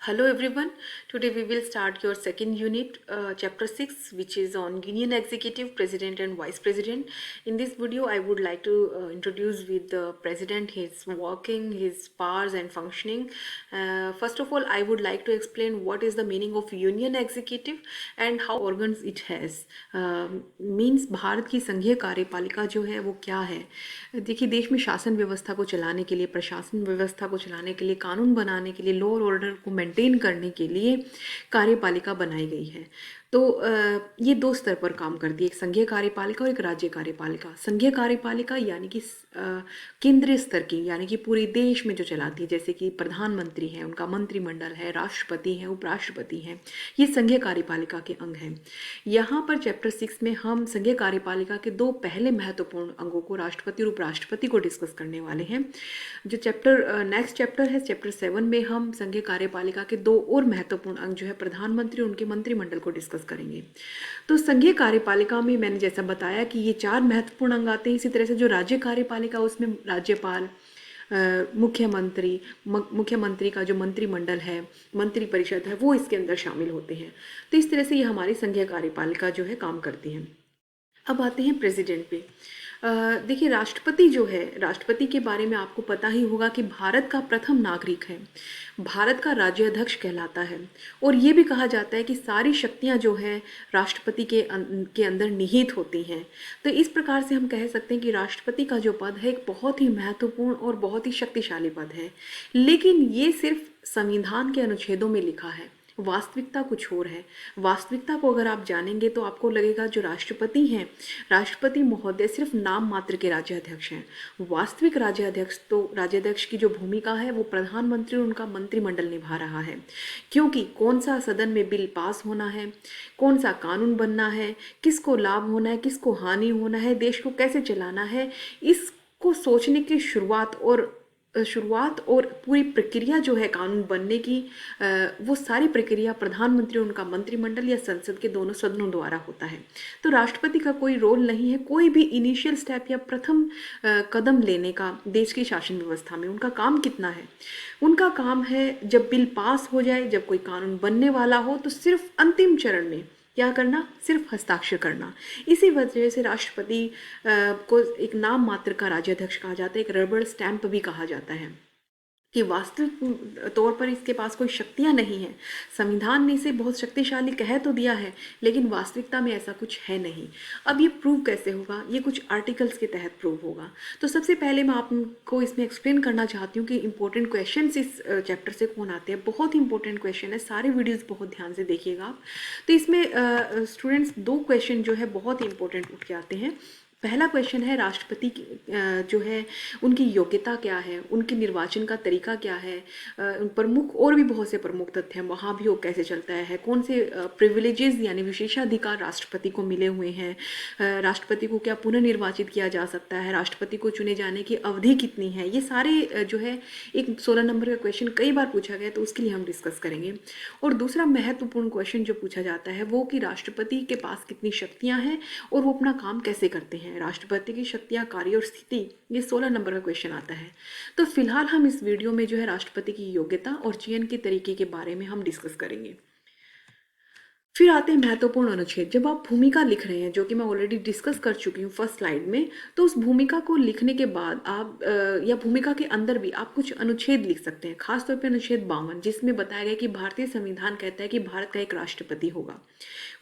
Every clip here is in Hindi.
Hello everyone. Today we will start your second unit, chapter 6, which is on Union Executive, President and Vice President. In this video, I would like to introduce with the President his working, his powers and functioning. First of all, I would like to explain what is the meaning of Union Executive and how organs it has. Means Bharat की संघीय कार्यपालिका जो है वो क्या है। देखिए, देश में शासन व्यवस्था को चलाने के लिए, प्रशासन व्यवस्था को चलाने के लिए, कानून बनाने के लिए, लॉ और ऑर्डर को मेंटेन करने के लिए कार्यपालिका बनाई गई है। तो ये दो स्तर पर काम करती है, एक संघीय कार्यपालिका और एक राज्य कार्यपालिका। संघीय कार्यपालिका यानी कि केंद्रीय स्तर की, यानी कि पूरे देश में जो चलाती है, जैसे कि प्रधानमंत्री है, उनका मंत्रिमंडल है, राष्ट्रपति है, उपराष्ट्रपति हैं, ये संघीय कार्यपालिका के अंग हैं। यहाँ पर चैप्टर 6 में हम संघीय कार्यपालिका के दो पहले महत्वपूर्ण अंगों को, राष्ट्रपति और उपराष्ट्रपति को डिस्कस करने वाले हैं। जो नेक्स्ट चैप्टर है, चैप्टर 7 में हम संघीय कार्यपालिका के दो और महत्वपूर्ण अंग जो है प्रधानमंत्री और उनके मंत्रिमंडल को डिस्कस करेंगे। तो संघीय कार्यपालिका में मैंने जैसा बताया कि ये 4 महत्वपूर्ण अंग आते हैं। इसी तरह से जो राज्य कार्यपालिका, उसमें राज्यपाल, मुख्यमंत्री का जो मंत्रिमंडल है, मंत्री परिषद है, वो इसके अंदर शामिल होते हैं। तो इस तरह से ये हमारी संघीय कार्यपालिका जो है काम करती है। अब आते हैं प्रेसिडेंट पे। देखिए, राष्ट्रपति जो है, राष्ट्रपति के बारे में आपको पता ही होगा कि भारत का प्रथम नागरिक है, भारत का राज्याध्यक्ष कहलाता है। और ये भी कहा जाता है कि सारी शक्तियां जो हैं राष्ट्रपति के अंदर निहित होती हैं। तो इस प्रकार से हम कह सकते हैं कि राष्ट्रपति का जो पद है एक बहुत ही महत्वपूर्ण और बहुत ही शक्तिशाली पद है। लेकिन ये सिर्फ संविधान के अनुच्छेदों में लिखा है, वास्तविकता कुछ और है। वास्तविकता को अगर आप जानेंगे तो आपको लगेगा जो राष्ट्रपति हैं, राष्ट्रपति महोदय सिर्फ नाम मात्र के राज्याध्यक्ष हैं। वास्तविक राज्याध्यक्ष की जो भूमिका है वो प्रधानमंत्री और उनका मंत्रिमंडल निभा रहा है। क्योंकि कौन सा सदन में बिल पास होना है, कौन सा कानून बनना है, किसको लाभ होना है, किसको हानि होना है, देश को कैसे चलाना है, इसको सोचने की शुरुआत और पूरी प्रक्रिया जो है कानून बनने की, वो सारी प्रक्रिया प्रधानमंत्री और उनका मंत्रिमंडल या संसद के दोनों सदनों द्वारा होता है। तो राष्ट्रपति का कोई रोल नहीं है, कोई भी इनिशियल स्टेप या प्रथम कदम लेने का देश की शासन व्यवस्था में। उनका काम कितना है? उनका काम है जब बिल पास हो जाए, जब कोई कानून बनने वाला हो, तो सिर्फ अंतिम चरण में क्या करना, सिर्फ हस्ताक्षर करना। इसी वजह से राष्ट्रपति को एक नाम मात्र का राज्याध्यक्ष कहा जाता है, एक रबर स्टैंप भी कहा जाता है, कि वास्तविक तौर पर इसके पास कोई शक्तियां नहीं है। संविधान ने इसे बहुत शक्तिशाली कह तो दिया है, लेकिन वास्तविकता में ऐसा कुछ है नहीं। अब ये प्रूव कैसे होगा? ये कुछ आर्टिकल्स के तहत प्रूव होगा। तो सबसे पहले मैं आपको इसमें एक्सप्लेन करना चाहती हूँ कि इंपॉर्टेंट क्वेश्चन इस चैप्टर से कौन आते हैं। बहुत इंपॉर्टेंट क्वेश्चन है, सारे वीडियोज़ बहुत ध्यान से देखिएगा आप। तो इसमें स्टूडेंट्स 2 क्वेश्चन जो है बहुत इंपॉर्टेंट उठ के आते हैं। पहला क्वेश्चन है, राष्ट्रपति जो है उनकी योग्यता क्या है, उनके निर्वाचन का तरीका क्या है, प्रमुख और भी बहुत से प्रमुख तथ्य हैं, वहाँ भी वो कैसे चलता है, कौन से प्रिविलेजेस यानी विशेषाधिकार राष्ट्रपति को मिले हुए हैं, राष्ट्रपति को क्या पुनर्निर्वाचित किया जा सकता है, राष्ट्रपति को चुने जाने की अवधि कितनी है। ये सारे जो है, एक 16 नंबर का क्वेश्चन कई बार पूछा गया, तो उसके लिए हम डिस्कस करेंगे। और दूसरा महत्वपूर्ण क्वेश्चन जो पूछा जाता है वो कि राष्ट्रपति के पास कितनी शक्तियाँ हैं और वो अपना काम कैसे करते हैं। राष्ट्रपति की शक्तियां, कार्य और स्थिति, ये 16 नंबर का क्वेश्चन आता है। तो फिलहाल हम इस वीडियो में जो है राष्ट्रपति की योग्यता और चयन के तरीके के बारे में हम डिस्कस करेंगे। फिर आते हैं महत्वपूर्ण अनुच्छेद। जब आप भूमिका लिख रहे हैं, जो कि मैं ऑलरेडी डिस्कस कर चुकी हूँ फर्स्ट स्लाइड में, तो उस भूमिका को लिखने के बाद आप या भूमिका के अंदर भी आप कुछ अनुच्छेद लिख सकते हैं। खासतौर पर अनुच्छेद 52, जिसमें बताया गया कि भारतीय संविधान कहता है कि भारत का एक राष्ट्रपति होगा।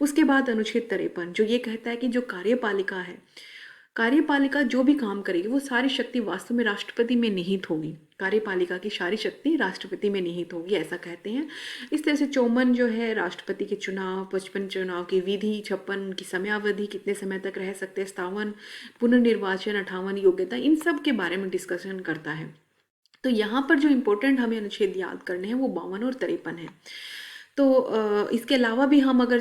उसके बाद अनुच्छेद 53 जो ये कहता है कि जो कार्यपालिका है, कार्यपालिका जो भी काम करेगी वो सारी शक्ति वास्तव में राष्ट्रपति में निहित होगी। कार्यपालिका की सारी शक्ति राष्ट्रपति में निहित होगी, ऐसा कहते हैं। इस तरह से 54 जो है राष्ट्रपति के चुनाव, 55 चुनाव की विधि, 56 की समयावधि, कितने समय तक रह सकते हैं, 57 पुनर्निर्वाचन, 58 योग्यता, इन सब के बारे में डिस्कशन करता है। तो यहाँ पर जो इम्पोर्टेंट हमें अनुच्छेद याद करने हैं वो 52 और 53 है। तो इसके अलावा भी हम अगर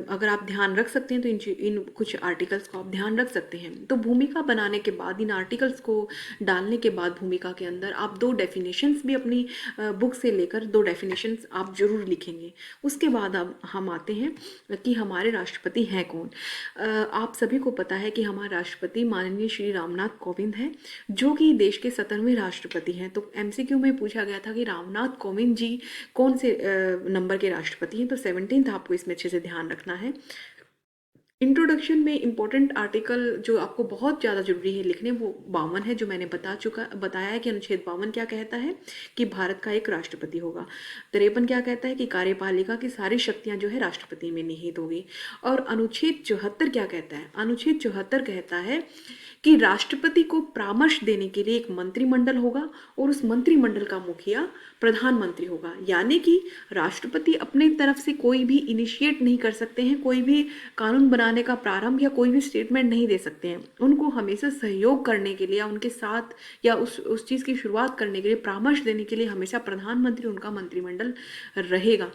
अगर आप ध्यान रख सकते हैं तो इन कुछ आर्टिकल्स को आप ध्यान रख सकते हैं। तो भूमिका बनाने के बाद, इन आर्टिकल्स को डालने के बाद भूमिका के अंदर आप 2 डेफिनेशंस भी अपनी बुक से लेकर 2 डेफिनेशंस आप जरूर लिखेंगे। उसके बाद अब हम आते हैं कि हमारे राष्ट्रपति हैं कौन। आप सभी को पता है कि हमारे राष्ट्रपति माननीय श्री रामनाथ कोविंद हैं, जो कि देश के 17वें राष्ट्रपति हैं। तो एमसीक्यू में पूछा गया था कि रामनाथ कोविंद जी कौन से नंबर के राष्ट्रपति हैं, तो 17th आपको इसमें अच्छे से ध्यान रखना है। इंट्रोडक्शन में इंपॉर्टेंट आर्टिकल जो आपको बहुत ज़्यादा जरूरी है लिखने, वो 52 है, जो मैंने बताया है कि अनुच्छेद 52 क्या कहता है कि भारत का एक राष्ट्रपति होगा। 53 क्या कहता है कि कार्यपालिका की सारी शक्तियां जो है राष्ट्रपति में निहित होगी। और अनुच्छेद 74 क्या कहता है? अनुच्छेद 74 कहता है कि राष्ट्रपति को परामर्श देने के लिए एक मंत्रिमंडल होगा और उस मंत्रिमंडल का मुखिया प्रधानमंत्री होगा। यानी कि राष्ट्रपति अपनी तरफ से कोई भी इनिशिएट नहीं कर सकते हैं, कोई भी कानून बनाने का प्रारंभ या कोई भी स्टेटमेंट नहीं दे सकते हैं। उनको हमेशा सहयोग करने के लिए, उनके साथ या उस चीज़ की शुरुआत करने के लिए, परामर्श देने के लिए हमेशा प्रधानमंत्री उनका मंत्रिमंडल रहेगा।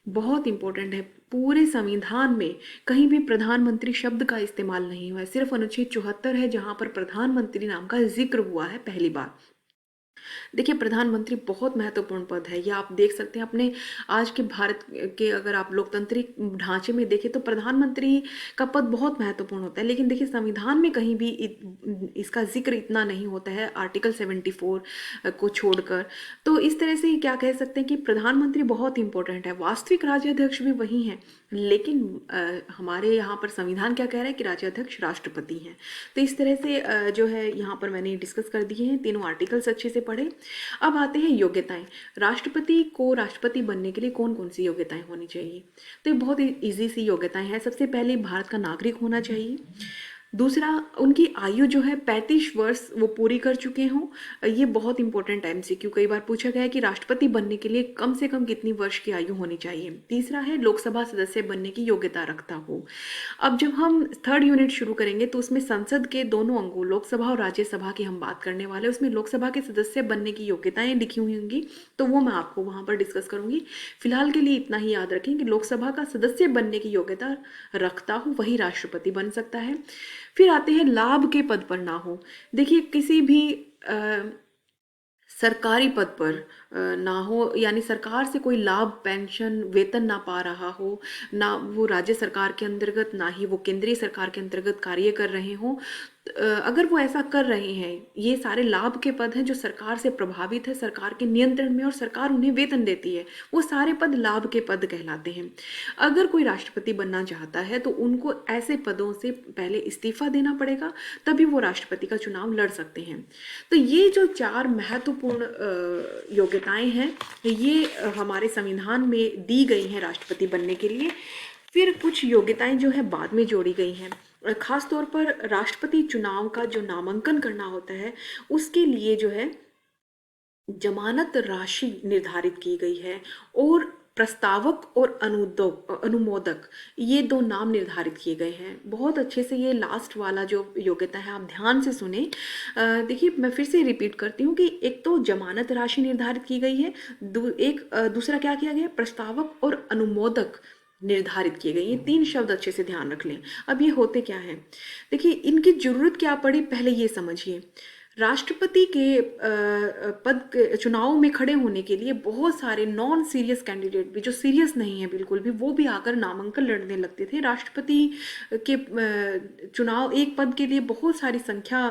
बहुत इंपॉर्टेंट है। पूरे संविधान में कहीं भी प्रधानमंत्री शब्द का इस्तेमाल नहीं हुआ है, सिर्फ अनुच्छेद 74 है जहां पर प्रधानमंत्री नाम का जिक्र हुआ है पहली बार। देखिए, प्रधानमंत्री बहुत महत्वपूर्ण पद है। यह आप देख सकते हैं अपने आज के भारत के, अगर आप लोकतांत्रिक ढांचे में देखें तो प्रधानमंत्री का पद बहुत महत्वपूर्ण होता है। लेकिन देखिए, संविधान में कहीं भी इसका जिक्र इतना नहीं होता है, आर्टिकल 74 को छोड़कर। तो इस तरह से क्या कह सकते हैं कि प्रधानमंत्री बहुत इंपॉर्टेंट है। वास्तविक राज्याध्यक्ष भी वही हैं, लेकिन हमारे यहाँ पर संविधान क्या कह रहा है कि राज्याध्यक्ष राष्ट्रपति हैं। तो इस तरह से जो है यहाँ पर मैंने डिस्कस कर दिए हैं, तीनों आर्टिकल्स अच्छे से पढ़े। अब आते हैं योग्यताएं। राष्ट्रपति को राष्ट्रपति बनने के लिए कौन कौन सी योग्यताएं होनी चाहिए? तो ये बहुत इजी सी योग्यताएं हैं। सबसे पहले भारत का नागरिक होना चाहिए। दूसरा, उनकी आयु जो है 35 वर्ष वो पूरी कर चुके हों। ये बहुत इंपॉर्टेंट है, एमसीक्यू कई बार पूछा गया है कि राष्ट्रपति बनने के लिए कम से कम कितनी वर्ष की आयु होनी चाहिए। तीसरा है, लोकसभा सदस्य बनने की योग्यता रखता हो। अब जब हम थर्ड यूनिट शुरू करेंगे तो उसमें संसद के दोनों अंगों, लोकसभा और राज्यसभा की हम बात करने वाले, उसमें लोकसभा के सदस्य बनने की योग्यताएं लिखी हुई होंगी, तो वो मैं आपको वहाँ पर डिस्कस करूँगी। फिलहाल के लिए इतना ही याद रखें कि लोकसभा का सदस्य बनने की योग्यता रखता हो वही राष्ट्रपति बन सकता है। फिर आते हैं लाभ के पद पर ना हो। देखिए, किसी भी सरकारी पद पर ना हो, यानी सरकार से कोई लाभ, पेंशन, वेतन ना पा रहा हो, ना वो राज्य सरकार के अंतर्गत ना ही वो केंद्रीय सरकार के अंतर्गत कार्य कर रहे हों। अगर वो ऐसा कर रहे हैं, ये सारे लाभ के पद हैं जो सरकार से प्रभावित है, सरकार के नियंत्रण में, और सरकार उन्हें वेतन देती है, वो सारे पद लाभ के पद कहलाते हैं। अगर कोई राष्ट्रपति बनना चाहता है तो उनको ऐसे पदों से पहले इस्तीफा देना पड़ेगा, तभी वो राष्ट्रपति का चुनाव लड़ सकते हैं। तो ये जो 4 महत्वपूर्ण योग्यताएं हैं, ये हमारे संविधान में दी गई हैं राष्ट्रपति बनने के लिए। फिर कुछ योग्यताएं जो है बाद में जोड़ी गई हैं। खास तौर पर राष्ट्रपति चुनाव का जो नामांकन करना होता है, उसके लिए जो है जमानत राशि निर्धारित की गई है, और प्रस्तावक और अनुमोदक, ये 2 नाम निर्धारित किए गए हैं। बहुत अच्छे से ये लास्ट वाला जो योग्यता है आप ध्यान से सुने। देखिए, मैं फिर से रिपीट करती हूँ कि एक तो जमानत राशि निर्धारित की गई है, दूसरा क्या किया गया, प्रस्तावक और अनुमोदक निर्धारित किए गए। ये 3 शब्द अच्छे से ध्यान रख लें। अब ये होते क्या हैं? देखिए, इनकी जरूरत क्या पड़ी पहले ये समझिए। राष्ट्रपति के चुनाव में खड़े होने के लिए बहुत सारे नॉन सीरियस कैंडिडेट भी, जो सीरियस नहीं है बिल्कुल भी, वो भी आकर नामांकन लड़ने लगते थे। राष्ट्रपति के चुनाव, एक पद के लिए बहुत सारी संख्या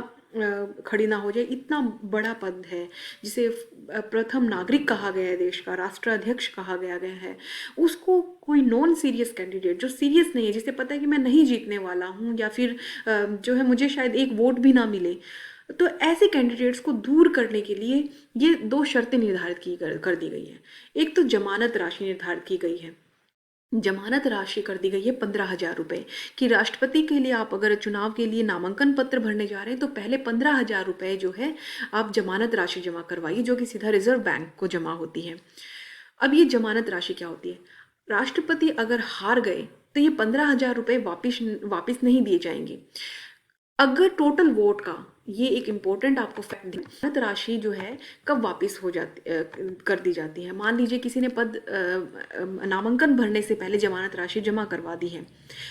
खड़ी ना हो जाए, इतना बड़ा पद है जिसे प्रथम नागरिक कहा गया है, देश का राष्ट्राध्यक्ष कहा गया है। उसको कोई नॉन सीरियस कैंडिडेट, जो सीरियस नहीं है, जिसे पता है कि मैं नहीं जीतने वाला हूँ, या फिर जो है मुझे शायद एक वोट भी ना मिले, तो ऐसे कैंडिडेट्स को दूर करने के लिए ये 2 शर्तें निर्धारित कर दी गई हैं। एक तो जमानत राशि निर्धारित की गई है। जमानत राशि कर दी गई है 15,000 रुपये, कि राष्ट्रपति के लिए आप अगर चुनाव के लिए नामांकन पत्र भरने जा रहे हैं तो पहले 15,000 रुपये जो है आप जमानत राशि जमा करवाइए, जो कि सीधा रिजर्व बैंक को जमा होती है। अब ये जमानत राशि क्या होती है? राष्ट्रपति अगर हार गए तो ये 15,000 रुपये वापिस नहीं दिए जाएंगे। अगर टोटल वोट का, ये एक इम्पोर्टेंट आपको फैक्ट जमानत राशि जो है कब वापस हो जाती कर दी जाती है। मान लीजिए किसी ने नामांकन भरने से पहले जमानत राशि जमा करवा दी है,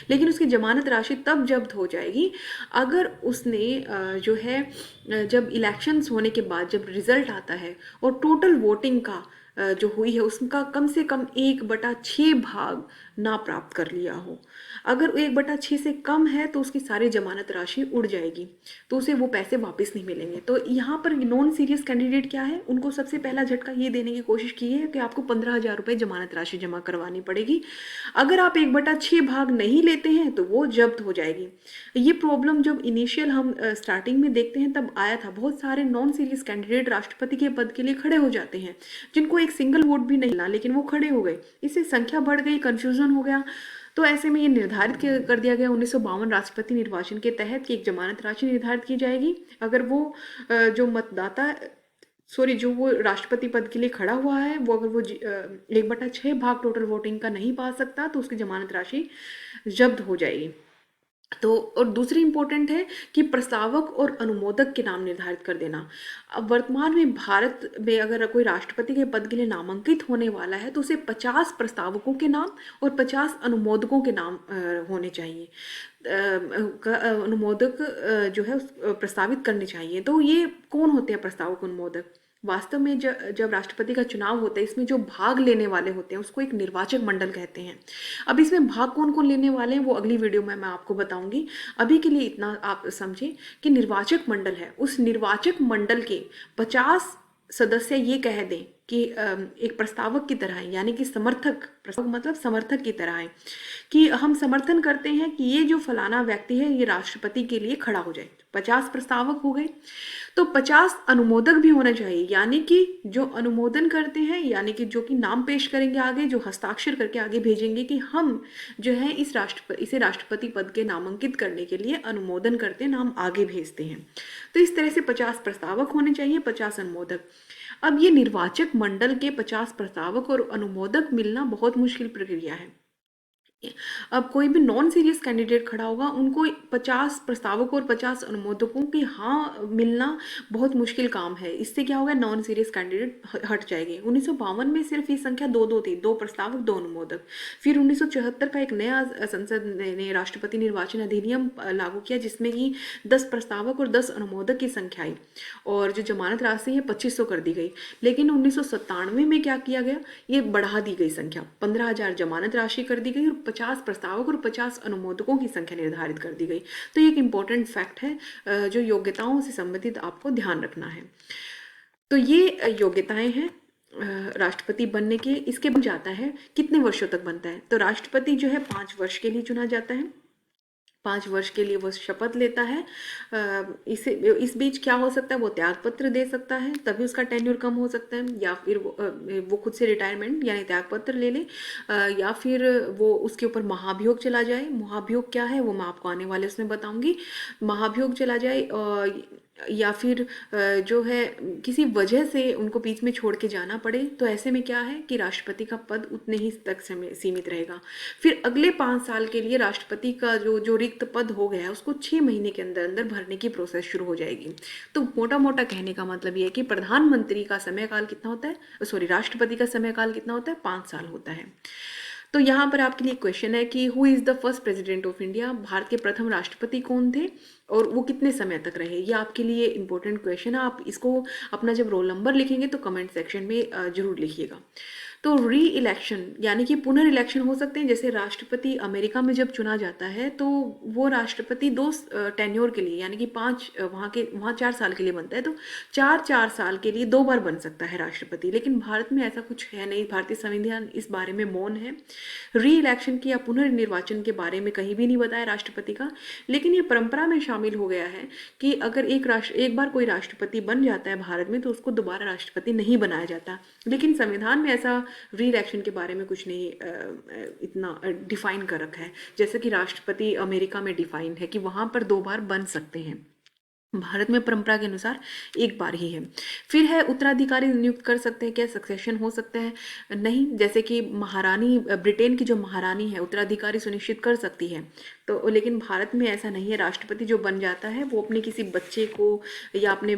लेकिन उसकी जमानत राशि तब जब्त हो जाएगी अगर उसने जो है जब इलेक्शंस होने के बाद जब रिजल्ट आता है और टोटल वोटिंग का जो हुई है उसका कम से कम 1/6 भाग ना प्राप्त कर लिया हो। अगर 1/6 से कम है तो उसकी सारी जमानत राशि उड़ जाएगी, तो उसे वो पैसे वापस नहीं मिलेंगे। तो यहाँ पर नॉन सीरियस कैंडिडेट क्या है, उनको सबसे पहला झटका ये देने की कोशिश की है कि आपको 15,000 रुपये जमानत राशि जमा करवानी पड़ेगी। अगर आप 1/6 भाग नहीं लेते हैं तो वो जब्त हो जाएगी। ये प्रॉब्लम जब इनिशियल हम स्टार्टिंग में देखते हैं तब आया था। बहुत सारे नॉन सीरियस कैंडिडेट राष्ट्रपति के पद के लिए खड़े हो जाते हैं जिनको एक सिंगल वोट भी नहीं मिला, लेकिन वो खड़े हो गए। इससे संख्या बढ़ गई, कंफ्यूजन हो गया। तो ऐसे में ये निर्धारित कर दिया गया 1952 राष्ट्रपति निर्वाचन के तहत कि एक जमानत राशि निर्धारित की जाएगी। अगर वो जो मतदाता जो वो राष्ट्रपति पद के लिए खड़ा हुआ है वो अगर वो 1/6 भाग टोटल वोटिंग का नहीं पा सकता तो उसकी जमानत राशि जब्त हो जाएगी। तो और दूसरी इम्पोर्टेंट है कि प्रस्तावक और अनुमोदक के नाम निर्धारित कर देना। अब वर्तमान में भारत में अगर कोई राष्ट्रपति के पद के लिए नामांकित होने वाला है तो उसे 50 प्रस्तावकों के नाम और 50 अनुमोदकों के नाम होने चाहिए। अनुमोदक जो है प्रस्तावित करने चाहिए। तो ये कौन होते हैं प्रस्तावक अनुमोदक? वास्तव में जब राष्ट्रपति का चुनाव होता है इसमें जो भाग लेने वाले होते हैं उसको एक निर्वाचक मंडल कहते हैं। अब इसमें भाग कौन कौन लेने वाले हैं वो अगली वीडियो में मैं आपको बताऊंगी। अभी के लिए इतना आप समझें कि निर्वाचक मंडल है, उस निर्वाचक मंडल के 50 सदस्य ये कह दें कि एक प्रस्तावक की तरह है, यानी कि समर्थक, प्रस्तावक मतलब समर्थक की तरह है कि हम समर्थन करते हैं कि ये जो फलाना व्यक्ति है ये राष्ट्रपति के लिए खड़ा हो जाए। 50 प्रस्तावक हो गए, तो 50 अनुमोदक भी होना चाहिए, यानी कि जो अनुमोदन करते हैं, यानी कि जो कि नाम पेश करेंगे आगे, जो हस्ताक्षर करके आगे भेजेंगे कि हम जो है इसे राष्ट्रपति पद के नामांकित करने के लिए अनुमोदन करते हैं, नाम आगे भेजते हैं। तो इस तरह से 50 प्रस्तावक होने चाहिए, 50 अनुमोदक। अब ये निर्वाचक मंडल के 50 प्रस्तावक और अनुमोदक मिलना बहुत मुश्किल प्रक्रिया है। अब कोई भी नॉन सीरियस कैंडिडेट खड़ा होगा, उनको 50 प्रस्तावकों और 50 अनुमोदकों के हाँ मिलना बहुत मुश्किल काम है। इससे क्या होगा, नॉन सीरियस कैंडिडेट हट जाएंगे। 1952 में सिर्फ ये संख्या दो थी, 2 प्रस्तावक 2 अनुमोदक। फिर 1974 का एक नया संसद ने राष्ट्रपति निर्वाचन अधिनियम लागू किया जिसमें कि 10 प्रस्तावक और 10 अनुमोदक की संख्या आई और जो जमानत राशि है 2500 कर दी गई। लेकिन 1997 में क्या किया गया, ये बढ़ा दी गई संख्या, 15,000 जमानत राशि कर दी गई और 50 प्रस्तावक और 50 अनुमोदकों की संख्या निर्धारित कर दी गई। तो ये एक इम्पोर्टेंट फैक्ट है जो योग्यताओं से संबंधित आपको ध्यान रखना है। तो ये योग्यताएं हैं राष्ट्रपति बनने के। इसके बन जाता है कितने वर्षों तक बनता है, तो राष्ट्रपति जो है 5 वर्ष के लिए चुना जाता है। 5 वर्ष के लिए वो शपथ लेता है। इस बीच क्या हो सकता है, वो त्यागपत्र दे सकता है, तभी उसका टेन्योर कम हो सकता है, या फिर वो खुद से रिटायरमेंट यानी त्यागपत्र ले ले, या फिर वो उसके ऊपर महाभियोग चला जाए। महाभियोग क्या है वो मैं आपको आने वाले उसमें बताऊंगी। महाभियोग चला जाए या फिर जो है किसी वजह से उनको बीच में छोड़ के जाना पड़े, तो ऐसे में क्या है कि राष्ट्रपति का पद उतने ही तक सीमित रहेगा। फिर अगले 5 साल के लिए राष्ट्रपति का जो रिक्त पद हो गया है उसको 6 महीने के अंदर अंदर भरने की प्रोसेस शुरू हो जाएगी। तो मोटा मोटा कहने का मतलब ये है कि प्रधानमंत्री का समयकाल कितना होता है, राष्ट्रपति का समयकाल कितना होता है, 5 साल होता है। तो यहाँ पर आपके लिए क्वेश्चन है कि who is the first president of India, Bharat के प्रथम राष्ट्रपति कौन थे और वो कितने समय तक रहे। ये आपके लिए इंपॉर्टेंट क्वेश्चन है। आप इसको अपना जब रोल नंबर लिखेंगे तो कमेंट सेक्शन में जरूर लिखिएगा। तो री इलेक्शन यानी कि पुनर्इलेक्शन हो सकते हैं। जैसे राष्ट्रपति अमेरिका में जब चुना जाता है तो वो राष्ट्रपति 2 टेन्योर के लिए यानी कि 5 वहाँ 4 साल के लिए बनता है, तो 4 साल के लिए 2 बार बन सकता है राष्ट्रपति। लेकिन भारत में ऐसा कुछ है नहीं, भारतीय संविधान इस बारे में मौन है। री इलेक्शन की या पुनर्निर्वाचन के बारे में कहीं भी नहीं बताया राष्ट्रपति का। लेकिन ये परंपरा में शामिल हो गया है कि अगर एक बार कोई राष्ट्रपति बन जाता है भारत में तो उसको दोबारा राष्ट्रपति नहीं बनाया जाता। लेकिन संविधान में ऐसा री इलेक्शन के बारे में कुछ नहीं इतना डिफाइन कर रखा है, जैसे कि राष्ट्रपति अमेरिका में डिफाइन है कि वहाँ पर 2 बार बन सकते हैं। भारत में परंपरा के अनुसार एक बार ही है। फिर है उत्तराधिकारी नियुक्त कर सकते हैं क्या, सक्सेशन हो सकता है? नहीं, जैसे कि महारानी, ब्रिटेन की जो महारानी है उत्तराधिकारी सुनिश्चित कर सकती है, तो लेकिन भारत में ऐसा नहीं है। राष्ट्रपति जो बन जाता है वो अपने किसी बच्चे को या अपने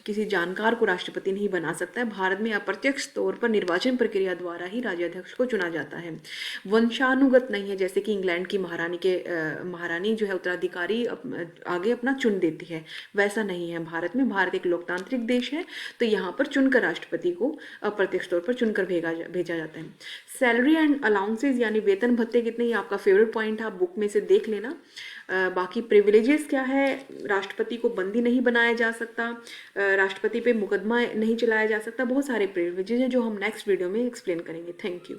किसी जानकार को राष्ट्रपति नहीं बना सकता है। भारत में अप्रत्यक्ष तौर पर निर्वाचन प्रक्रिया द्वारा ही राज्याध्यक्ष को चुना जाता है, वंशानुगत नहीं है, जैसे कि इंग्लैंड की महारानी जो है उत्तराधिकारी आगे अपना चुन देती है, वैसा नहीं है भारत में। भारत एक लोकतांत्रिक देश है, तो यहाँ पर चुनकर राष्ट्रपति को अप्रत्यक्ष तौर पर चुनकर भेजा जाता है। सैलरी एंड अलाउंसेज यानी वेतन भत्ते कितने, ये आपका फेवरेट पॉइंट है, आप बुक में से देख लेना। बाकी प्रिविलेजेस क्या है, राष्ट्रपति को बंदी नहीं बनाया जा सकता, राष्ट्रपति पे मुकदमा नहीं चलाया जा सकता, बहुत सारे प्रिविलेजेस हैं जो हम नेक्स्ट वीडियो में एक्सप्लेन करेंगे। Thank you.